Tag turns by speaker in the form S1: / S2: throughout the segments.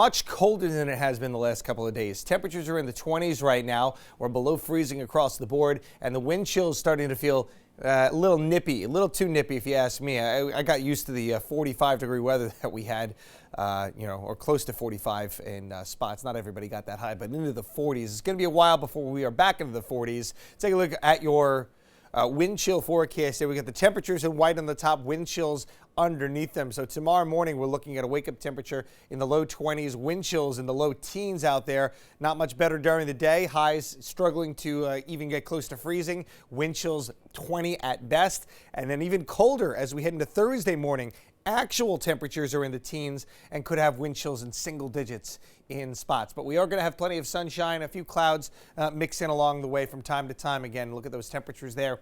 S1: Much colder than it has been the last couple of days. Temperatures are in the 20s right now. We're below freezing across the board, and the wind chill is starting to feel a little nippy, a little too nippy if you ask me. I got used to the 45-degree weather that we had, or close to 45 in spots. Not everybody got that high, but into the 40s. It's going to be a while before we are back into the 40s. Take a look at your wind chill forecast here. We got the temperatures in white on the top, wind chills underneath them. So tomorrow morning, we're looking at a wake-up temperature in the low 20s, wind chills in the low teens out there. Not much better during the day. Highs struggling to even get close to freezing. Wind chills 20 at best. And then even colder as we head into Thursday morning. Actual temperatures are in the teens and could have wind chills in single digits in spots. But we are going to have plenty of sunshine, a few clouds mix in along the way from time to time. Again, look at those temperatures there.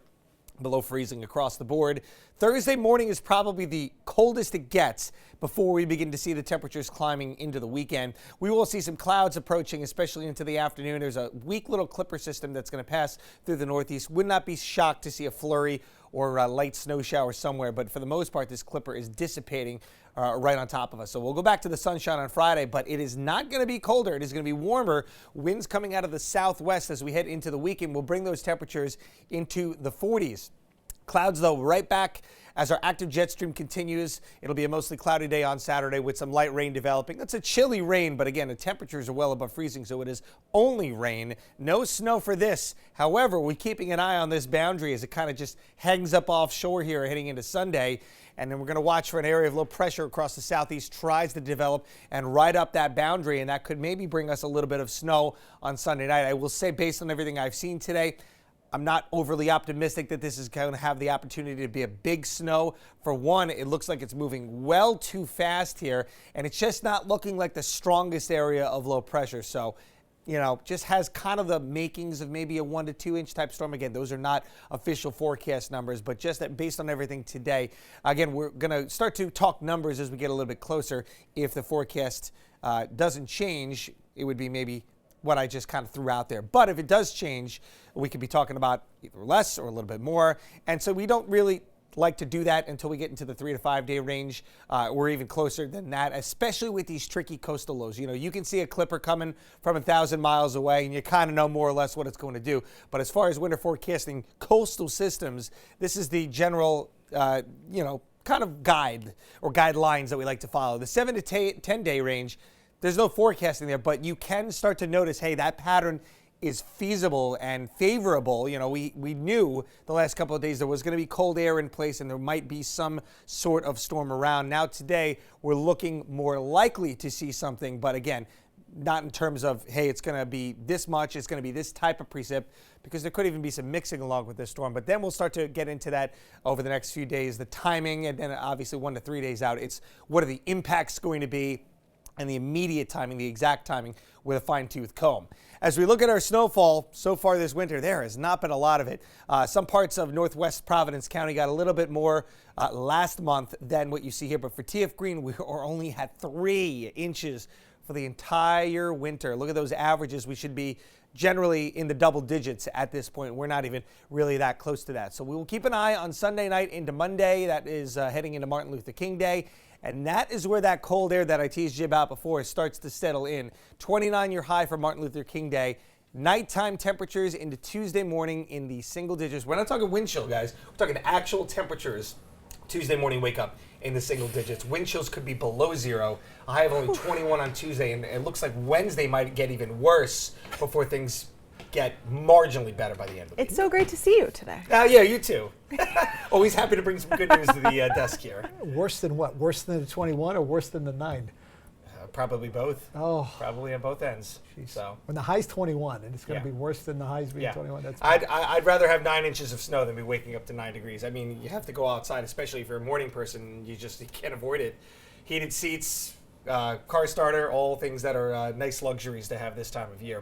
S1: Below freezing across the board. Thursday morning is probably the coldest it gets before we begin to see the temperatures climbing into the weekend. We will see some clouds approaching, especially into the afternoon. There's a weak little clipper system that's going to pass through the northeast. Would not be shocked to see a flurry or a light snow shower somewhere, but for the most part, this clipper is dissipating right on top of us. So we'll go back to the sunshine on Friday, but it is not going to be colder. It is going to be warmer. Winds coming out of the southwest as we head into the weekend will bring those temperatures into the 40s. Clouds, though, right back as our active jet stream continues. It'll be a mostly cloudy day on Saturday with some light rain developing. That's a chilly rain, but again, the temperatures are well above freezing, so it is only rain. No snow for this. However, we're keeping an eye on this boundary as it kind of just hangs up offshore here heading into Sunday. And then we're going to watch for an area of low pressure across the southeast, tries to develop and ride up that boundary, and that could maybe bring us a little bit of snow on Sunday night. I will say, based on everything I've seen today, I'm not overly optimistic that this is going to have the opportunity to be a big snow. For one, it looks like it's moving well too fast here, and it's just not looking like the strongest area of low pressure. So, just has kind of the makings of maybe a 1 to 2 inch type storm. Again, those are not official forecast numbers, but just that based on everything today. Again, we're going to start to talk numbers as we get a little bit closer. If the forecast doesn't change, it would be maybe what I just kind of threw out there. But if it does change, we could be talking about either less or a little bit more. And so we don't really like to do that until we get into the 3 to 5 day range. We're even closer than that, especially with these tricky coastal lows. You can see a clipper coming from 1,000 miles away and you kind of know more or less what it's going to do. But as far as winter forecasting coastal systems, this is the general, kind of guide or guidelines that we like to follow. The 7 to 10 day range, there's no forecasting there, but you can start to notice, hey, that pattern is feasible and favorable. We knew the last couple of days there was going to be cold air in place and there might be some sort of storm around. Now today, we're looking more likely to see something, but again, not in terms of, hey, it's going to be this much, it's going to be this type of precip, because there could even be some mixing along with this storm. But then we'll start to get into that over the next few days, the timing, and then obviously 1 to 3 days out, it's what are the impacts going to be, and the immediate timing, the exact timing, with a fine-tooth comb. As we look at our snowfall so far this winter, there has not been a lot of it. Some parts of northwest Providence County got a little bit more last month than what you see here. But for TF Green, we are only at 3 inches for the entire winter. Look at those averages. We should be generally in the double digits at this point. We're not even really that close to that. So we will keep an eye on Sunday night into Monday. That is heading into Martin Luther King Day. And that is where that cold air that I teased you about before starts to settle in. 29 year high for Martin Luther King Day. Nighttime temperatures into Tuesday morning in the single digits. We're not talking wind chill, guys. We're talking actual temperatures. Tuesday morning wake up in the single digits. Wind chills could be below 0. A high of only 21 on Tuesday, and it looks like Wednesday might get even worse before things get marginally better by the end of the week.
S2: It's so great to see you today.
S1: Yeah, you too. Always happy to bring some good news to the desk here.
S3: Worse than what? Worse than the 21 or worse than the 9?
S1: Probably both.
S3: Oh.
S1: Probably on both ends.
S3: Geez.
S1: So
S3: when the high's 21, and it's going to be worse than the high's being 21. That's bad.
S1: I'd rather have 9 inches of snow than be waking up to 9 degrees. I mean, you have to go outside, especially if you're a morning person. You can't avoid it. Heated seats, car starter, all things that are nice luxuries to have this time of year.